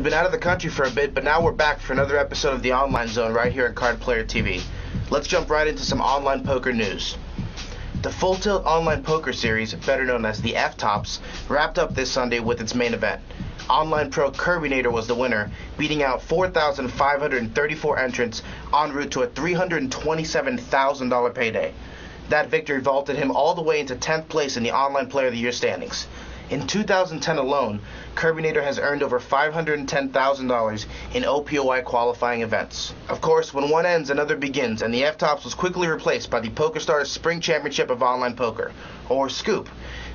been out of the country for a bit, but now we're back for another episode of the Online Zone right here on Card Player TV. Let's jump right into some online poker news. The Full Tilt Online Poker Series, better known as the FTOPS, wrapped up this Sunday with its main event. Online pro Kirbynator was the winner, beating out 4,534 entrants en route to a $327,000 payday. That victory vaulted him all the way into 10th place in the Online Player of the Year standings. In 2010 alone, Kirbynator has earned over $510,000 in OPOI qualifying events. Of course, when one ends, another begins, and the FTOPS was quickly replaced by the PokerStars Spring Championship of Online Poker, or SCOOP.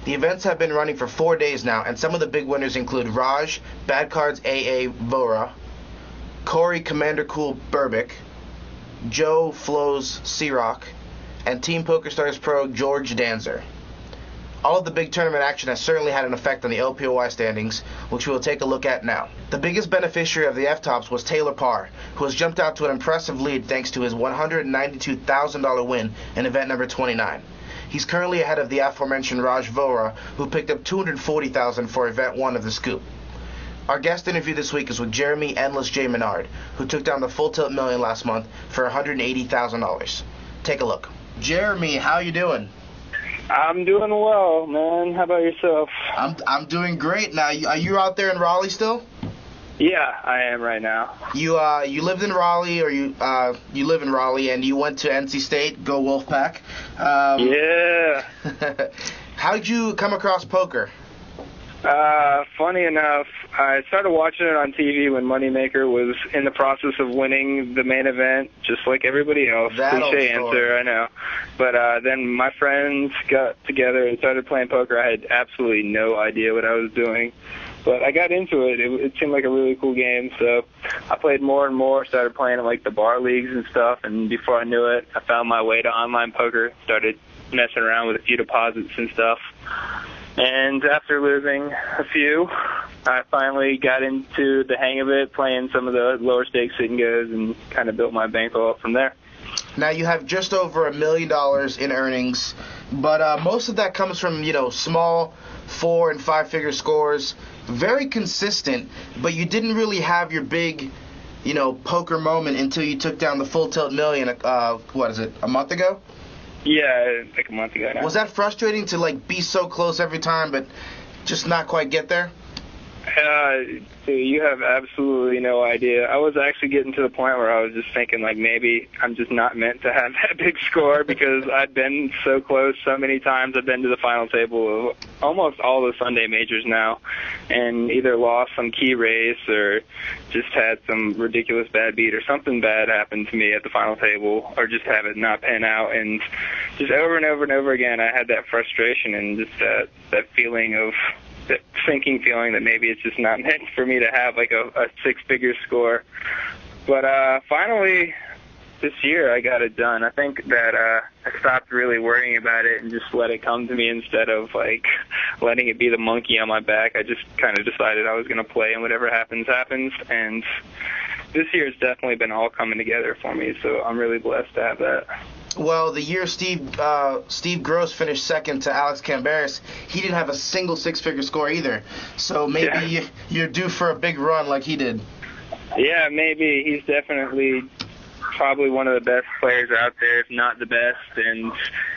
The events have been running for 4 days now, and some of the big winners include Raj, Bad Cards AA Vora, Corey Commander Cool Burbick, Joe Flows C-Rock, and Team PokerStars Pro George Danzer. All of the big tournament action has certainly had an effect on the OPOI standings, which we will take a look at now. The biggest beneficiary of the FTOPS was Taylor Parr, who has jumped out to an impressive lead thanks to his $192,000 win in event number 29. He's currently ahead of the aforementioned Raj Vora, who picked up $240,000 for event 1 of the SCOOP. Our guest interview this week is with Jeremy EndlessJ Menard, who took down the Full Tilt Million last month for $180,000. Take a look. Jeremy, how you doing? I'm doing well, man. How about yourself? I'm doing great. Now, are you out there in Raleigh still? Yeah, I am right now. You lived in Raleigh, or you live in Raleigh, and you went to NC State. Go Wolfpack. Yeah. How'd you come across poker? Funny enough, I started watching it on TV when Moneymaker was in the process of winning the main event, just like everybody else. Cliche answer, I know. But then my friends got together and started playing poker. I had absolutely no idea what I was doing. But I got into it. It seemed like a really cool game, so I played more and more, started playing in like the bar leagues and stuff, and before I knew it, I found my way to online poker, started messing around with a few deposits and stuff. And after losing a few, I finally got into the hang of it, playing some of the lower stakes sit and goes, and kind of built my bankroll up from there. Now you have just over $1 million in earnings, but most of that comes from, small 4- and 5-figure scores. Very consistent, but you didn't really have your big, poker moment until you took down the Full Tilt Million, a month ago? Yeah, like a month ago now. Was that frustrating to, be so close every time, but just not quite get there? You have absolutely no idea. I was actually getting to the point where I was just thinking, maybe I'm just not meant to have that big score because I've been so close so many times. I've been to the final table of almost all the Sunday majors now and either lost some key race or just had some ridiculous bad beat or something bad happened to me at the final table or just have it not pan out. And just over and over and over again, I had that frustration and just that feeling of that sinking feeling that maybe it's just not meant for me to have a 6-figure score. But finally this year I got it done. I think that I stopped really worrying about it and just let it come to me instead of letting it be the monkey on my back. I just kind of decided I was going to play and whatever happens, happens. And this year it's definitely been all coming together for me, so I'm really blessed to have that. Well, the year Steve Gross finished second to Alex Camberis, he didn't have a single 6-figure score either. So maybe you're due for a big run like he did. Yeah, maybe. He's definitely probably one of the best players out there, if not the best. And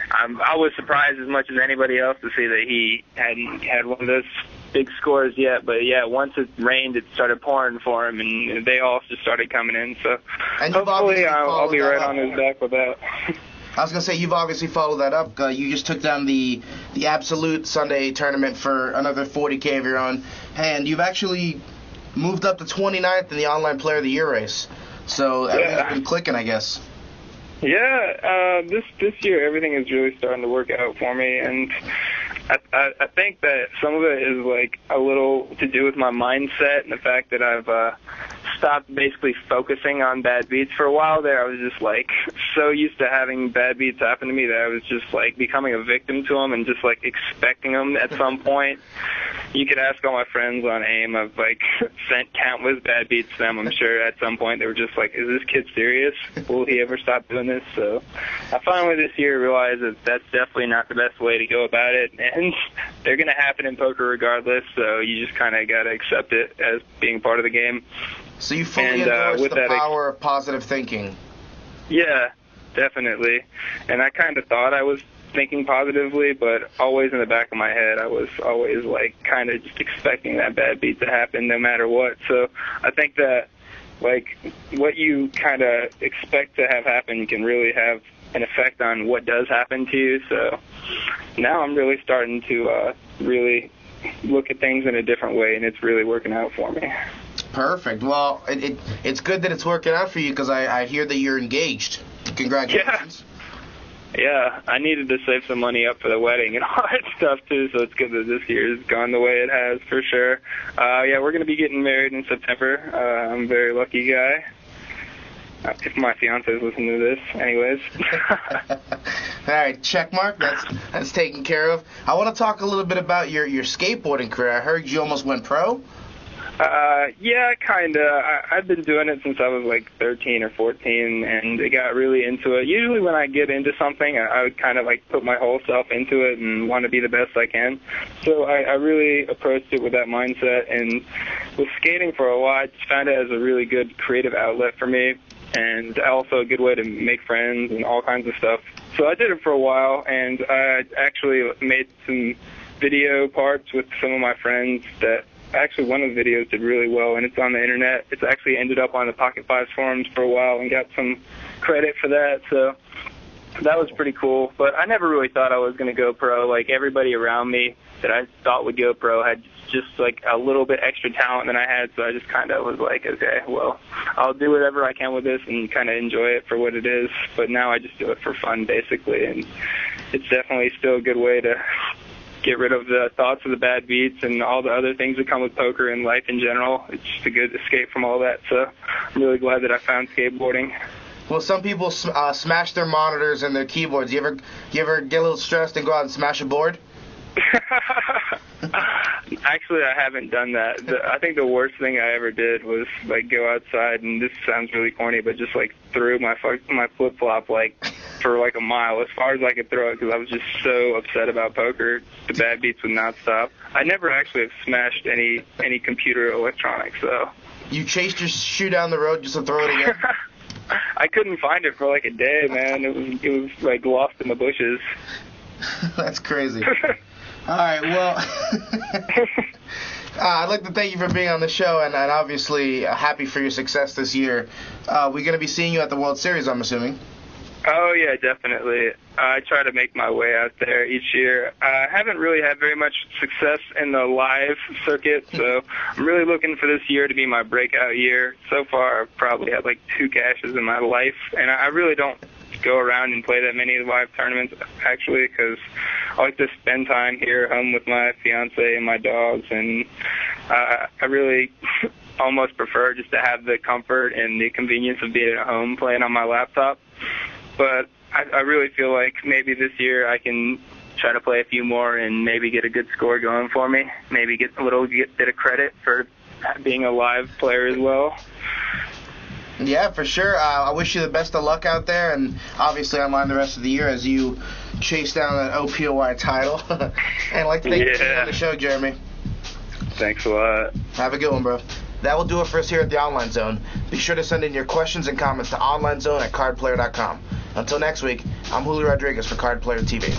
I was surprised as much as anybody else to see that he hadn't had one of those big scores yet. But, yeah, once it rained, it started pouring for him, and they all just started coming in. So hopefully I'll be right on his back with that. I was going to say, you've obviously followed that up. You just took down the Absolute Sunday tournament for another $40K of your own. And you've actually moved up to 29th in the Online Player of the Year race. So everything's been clicking, I guess. Yeah, this year everything is really starting to work out for me. And I think that some of it is a little to do with my mindset and the fact that I've stopped basically focusing on bad beats for a while there. I was just like so used to having bad beats happen to me that I was just like becoming a victim to them and just like expecting them at some point. You could ask all my friends on AIM. I've like sent countless bad beats to them. I'm sure at some point they were just like, is this kid serious? Will he ever stop doing this? So I finally this year realized that that's definitely not the best way to go about it, and they're going to happen in poker regardless, so you just kind of got to accept it as being part of the game. So you fully endorse the power of positive thinking. Yeah, definitely. And I kind of thought I was thinking positively, but always in the back of my head, I was always like kind of just expecting that bad beat to happen no matter what. So I think that like what you kind of expect to have happen can really have an effect on what does happen to you. So now I'm really starting to really look at things in a different way, and it's really working out for me. Perfect. Well, it's good that it's working out for you, because I hear that you're engaged. Congratulations. Yeah, I needed to save some money up for the wedding and all that stuff, too, so it's good that this year has gone the way it has, for sure. Yeah, we're going to be getting married in September. I'm a very lucky guy. If my fiance's listening to this, anyways. All right, check mark. That's taken care of. I want to talk a little bit about your skateboarding career. I heard you almost went pro. Yeah, kind of. I've been doing it since I was like 13 or 14, and I got really into it. Usually when I get into something, I would kind of like put my whole self into it and want to be the best I can. So I really approached it with that mindset, and with skating for a while, I just found it as a really good creative outlet for me, and also a good way to make friends and all kinds of stuff. So I did it for a while, and I actually made some video parts with some of my friends that actually one of the videos did really well, and it's on the internet. It's actually ended up on the Pocket Fives forums for a while and got some credit for that, so that was pretty cool. But I never really thought I was going to go pro. Like, everybody around me that I thought would go pro had just like a little bit extra talent than I had, so I just kind of was like, okay, well, I'll do whatever I can with this and kind of enjoy it for what it is. But now I just do it for fun, basically, and it's definitely still a good way to get rid of the thoughts of the bad beats and all the other things that come with poker and life in general. It's just a good escape from all that, so I'm really glad that I found skateboarding. Well, some people smash their monitors and their keyboards. You ever get a little stressed and go out and smash a board? Actually, I haven't done that. I think the worst thing I ever did was like go outside, and this sounds really corny, but just like threw my flip-flop like for like a mile, as far as I could throw it, because I was just so upset about poker. The bad beats would not stop. I never actually have smashed any computer electronics, though. You chased your shoe down the road just to throw it again? I couldn't find it for like a day, man. It was like lost in the bushes. That's crazy. All right, well, I'd like to thank you for being on the show, and obviously happy for your success this year. We're going to be seeing you at the World Series, I'm assuming. Oh, yeah, definitely. I try to make my way out there each year. I haven't really had very much success in the live circuit, so I'm really looking for this year to be my breakout year. So far, I've probably had like 2 cashes in my life, and I really don't go around and play that many live tournaments, actually, because I like to spend time here home with my fiance and my dogs, and I really almost prefer just to have the comfort and the convenience of being at home playing on my laptop. But I really feel like maybe this year I can try to play a few more and maybe get a good score going for me, maybe get a little bit of credit for being a live player as well. Yeah, for sure. I wish you the best of luck out there, and obviously online the rest of the year as you chase down that OPOY title. And I'd like to thank you for being on the show, Jeremy. Thanks a lot. Have a good one, bro. That will do it for us here at the Online Zone. Be sure to send in your questions and comments to onlinezone@cardplayer.com. Until next week, I'm Julio Rodriguez for Card Player TV.